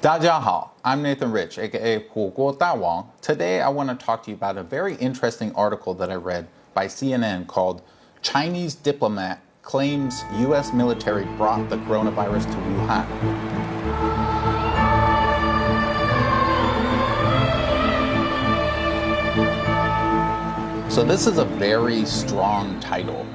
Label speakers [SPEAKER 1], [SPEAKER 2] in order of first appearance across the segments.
[SPEAKER 1] 大家好, I'm Nathan Rich, aka 火锅大王. Today I want to talk to you about a very interesting article that I read by CNN called Chinese Diplomat Claims U.S. Military Brought the Coronavirus to Wuhan. So this is a very strong title.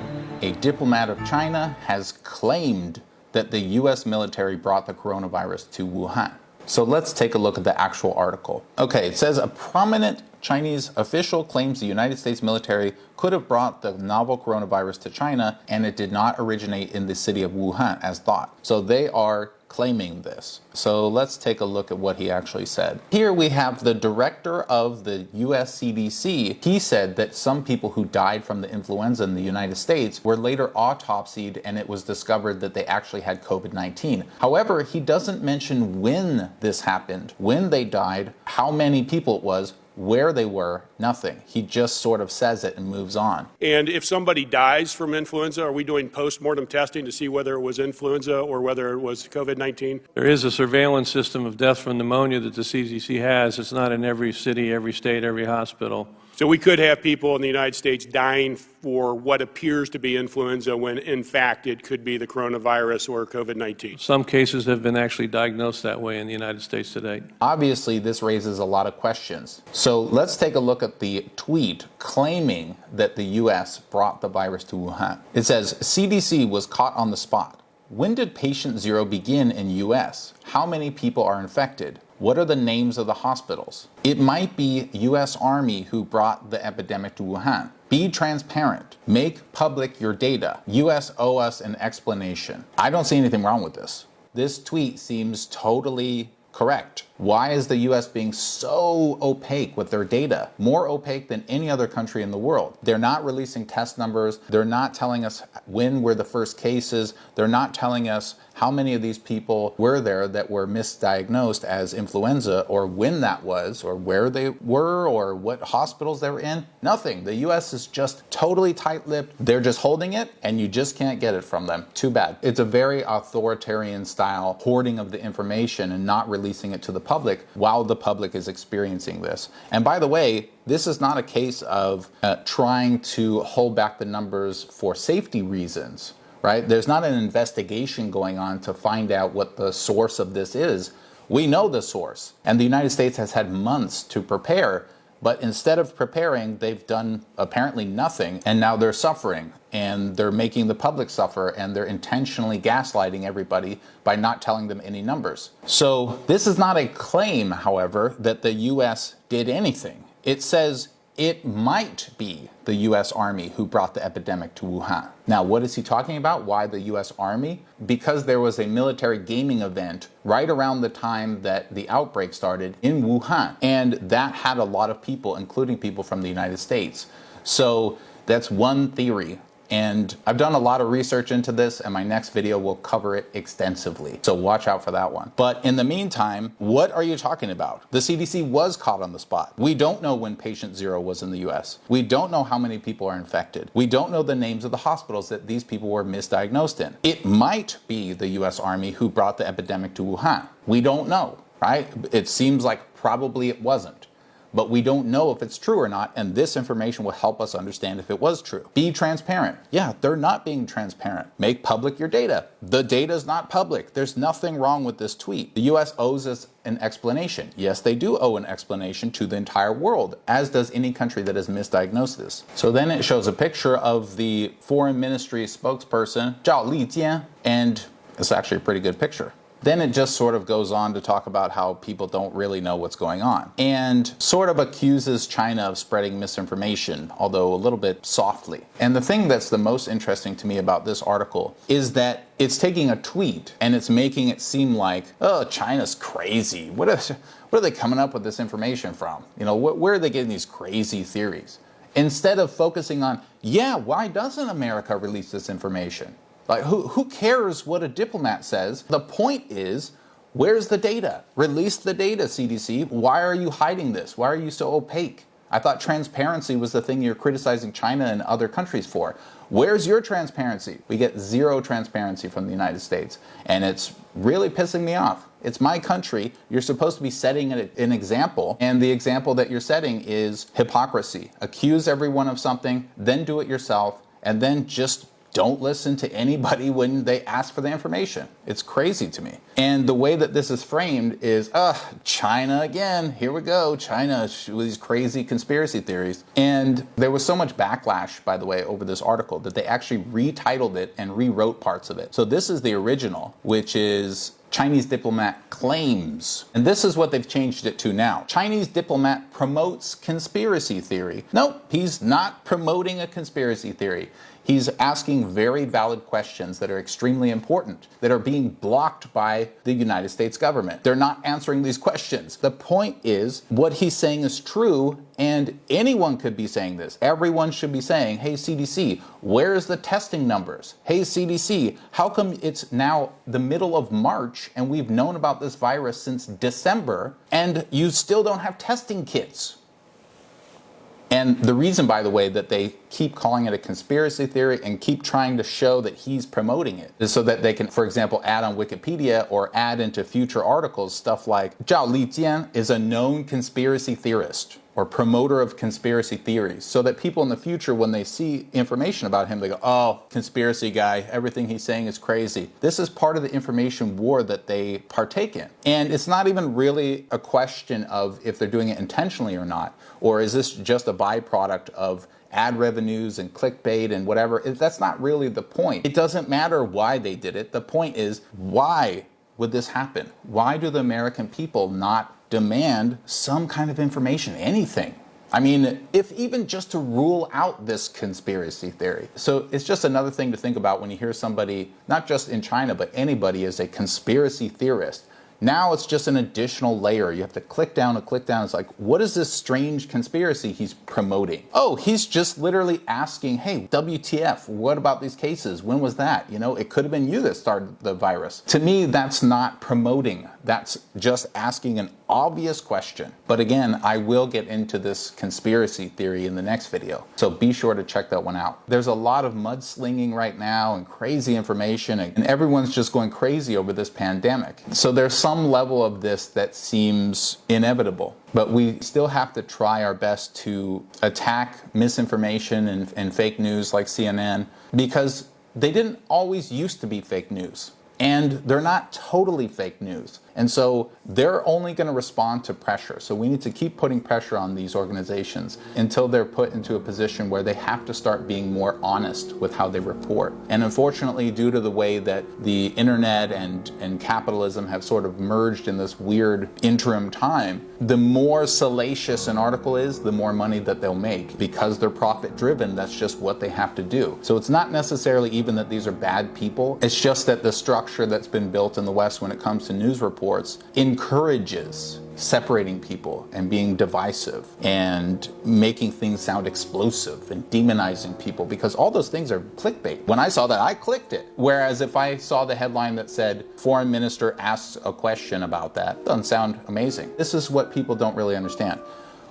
[SPEAKER 1] A diplomat of China has claimed that the U.S. military brought the coronavirus to Wuhan. So let's take a look at the actual article. Okay, it says a prominent Chinese official claims the United States military could have brought the novel coronavirus to China and it did not originate in the city of Wuhan as thought. So they are claiming this. So let's take a look at what he actually said. Here we have the director of the US CDC. He said that some people who died from the influenza in the United States were later autopsied and it was discovered that they actually had COVID-19. However, he doesn't mention when this happened, when they died, how many people it was, where they were, nothing. He just sort of says it and moves on.
[SPEAKER 2] And if somebody dies from influenza, are we doing post-mortem testing to see whether it was influenza or whether it was COVID-19?
[SPEAKER 3] There is a surveillance system of death from pneumonia that the CDC has. It's not in every city, every state, every hospital.
[SPEAKER 2] So we could have people in the United States dying for what appears to be influenza when in fact it could be the coronavirus or COVID-19.
[SPEAKER 3] Some cases have been actually diagnosed that way in the United States today.
[SPEAKER 1] Obviously, this raises a lot of questions. So let's take a look at the tweet claiming that the U.S. brought the virus to Wuhan. It says, CDC was caught on the spot. When did patient zero begin in U.S.? How many people are infected? What are the names of the hospitals? It might be U.S. Army who brought the epidemic to Wuhan. Be transparent. Make public your data. U.S. owe us an explanation. I don't see anything wrong with this. This tweet seems totally correct. Why is the U.S. being so opaque with their data? More opaque than any other country in the world. They're not releasing test numbers. They're not telling us when were the first cases. They're not telling us how many of these people were there that were misdiagnosed as influenza, or when that was, or where they were, or what hospitals they were in. Nothing. The U.S. is just totally tight-lipped. They're just holding it, and you just can't get it from them. Too bad. It's a very authoritarian style hoarding of the information and not releasing it to the public while the public is experiencing this. And by the way, this is not a case of trying to hold back the numbers for safety reasons. Right? There's not an investigation going on to find out what the source of this is. We know the source, and the United States has had months to prepare, but instead of preparing, they've done apparently nothing, and now they're suffering, and they're making the public suffer, and they're intentionally gaslighting everybody by not telling them any numbers. So this is not a claim, however, that the U.S. did anything. It says it might be the U.S. Army who brought the epidemic to Wuhan. Now, what is he talking about? Why the U.S. Army? Because there was a military gaming event right around the time that the outbreak started in Wuhan. And that had a lot of people, including people from the United States. So that's one theory. And I've done a lot of research into this, and my next video will cover it extensively. So watch out for that one. But in the meantime, what are you talking about? The CDC was caught on the spot. We don't know when patient zero was in the US. We don't know how many people are infected. We don't know the names of the hospitals that these people were misdiagnosed in. It might be the US Army who brought the epidemic to Wuhan. We don't know, right? It seems like probably it wasn't. But we don't know if it's true or not, and this information will help us understand if it was true. Be transparent. Yeah, they're not being transparent. Make public your data. The data is not public. There's nothing wrong with this tweet. The U.S. owes us an explanation. Yes, they do owe an explanation to the entire world, as does any country that has misdiagnosed this. So then it shows a picture of the foreign ministry spokesperson, Zhao Lijian, and it's actually a pretty good picture. Then it just sort of goes on to talk about how people don't really know what's going on and sort of accuses China of spreading misinformation, although a little bit softly. And the thing that's the most interesting to me about this article is that it's taking a tweet and it's making it seem like, oh, China's crazy. What are they coming up with this information from? You know, where are they getting these crazy theories? Instead of focusing on, yeah, why doesn't America release this information? Like, who cares what a diplomat says? The point is, where's the data? Release the data, CDC. Why are you hiding this? Why are you so opaque? I thought transparency was the thing you're criticizing China and other countries for. Where's your transparency? We get zero transparency from the United States, and it's really pissing me off. It's my country. You're supposed to be setting an example, and the example that you're setting is hypocrisy. Accuse everyone of something, then do it yourself, and then just don't listen to anybody when they ask for the information. It's crazy to me. And the way that this is framed is, China again, here we go, China with these crazy conspiracy theories. And there was so much backlash, by the way, over this article that they actually retitled it and rewrote parts of it. So this is the original, which is Chinese diplomat claims. And this is what they've changed it to now. Chinese diplomat promotes conspiracy theory. Nope, he's not promoting a conspiracy theory. He's asking very valid questions that are extremely important, that are being blocked by the United States government. They're not answering these questions. The point is, what he's saying is true, and anyone could be saying this. Everyone should be saying, hey, CDC, where's the testing numbers? Hey, CDC, how come it's now the middle of March and we've known about this virus since December and you still don't have testing kits? And the reason, by the way, that they keep calling it a conspiracy theory and keep trying to show that he's promoting it is so that they can, for example, add on Wikipedia or add into future articles stuff like Zhao Lijian is a known conspiracy theorist or promoter of conspiracy theories, so that people in the future, when they see information about him, they go, oh, conspiracy guy, everything he's saying is crazy. This is part of the information war that they partake in. And it's not even really a question of if they're doing it intentionally or not, or is this just a byproduct of ad revenues and clickbait and whatever. That's not really the point. It doesn't matter why they did it. The point is, why would this happen? Why do the American people not demand some kind of information, anything? I mean, if even just to rule out this conspiracy theory. So it's just another thing to think about when you hear somebody, not just in China, but anybody is a conspiracy theorist. Now it's just an additional layer. You have to click down and click down. It's like, what is this strange conspiracy he's promoting? Oh, he's just literally asking, hey, WTF, what about these cases? When was that? You know, it could have been you that started the virus. To me, that's not promoting. That's just asking an obvious question. But again, I will get into this conspiracy theory in the next video, so be sure to check that one out. There's a lot of mudslinging right now and crazy information, and everyone's just going crazy over this pandemic. So there's some level of this that seems inevitable, but we still have to try our best to attack misinformation and fake news like CNN, because they didn't always used to be fake news. And they're not totally fake news. And so they're only going to respond to pressure. So we need to keep putting pressure on these organizations until they're put into a position where they have to start being more honest with how they report. And unfortunately, due to the way that the internet and capitalism have sort of merged in this weird interim time, the more salacious an article is, the more money that they'll make. Because they're profit driven, that's just what they have to do. So it's not necessarily even that these are bad people. It's just that the structure that's been built in the West when it comes to news reports encourages separating people and being divisive and making things sound explosive and demonizing people, because all those things are clickbait. When I saw that, I clicked it. Whereas if I saw the headline that said, foreign minister asks a question about that, it doesn't sound amazing. This is what people don't really understand.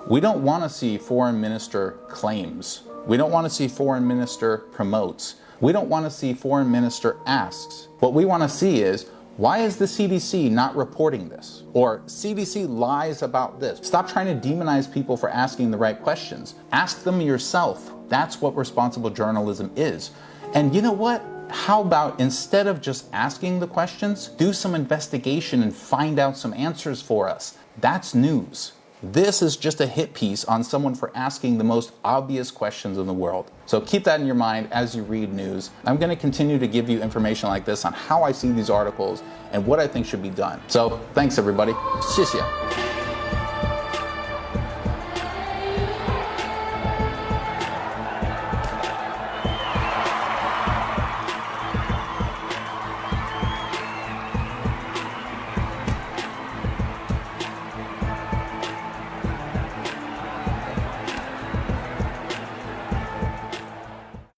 [SPEAKER 1] We don't want to see foreign minister claims. We don't want to see foreign minister promotes. We don't want to see foreign minister asks. What we want to see is, why is the CDC not reporting this? Or CDC lies about this. Stop trying to demonize people for asking the right questions. Ask them yourself. That's what responsible journalism is. And you know what? How about instead of just asking the questions, do some investigation and find out some answers for us? That's news. This is just a hit piece on someone for asking the most obvious questions in the world. So keep that in your mind as you read news. I'm going to continue to give you information like this on how I see these articles and what I think should be done. So thanks everybody. 谢谢.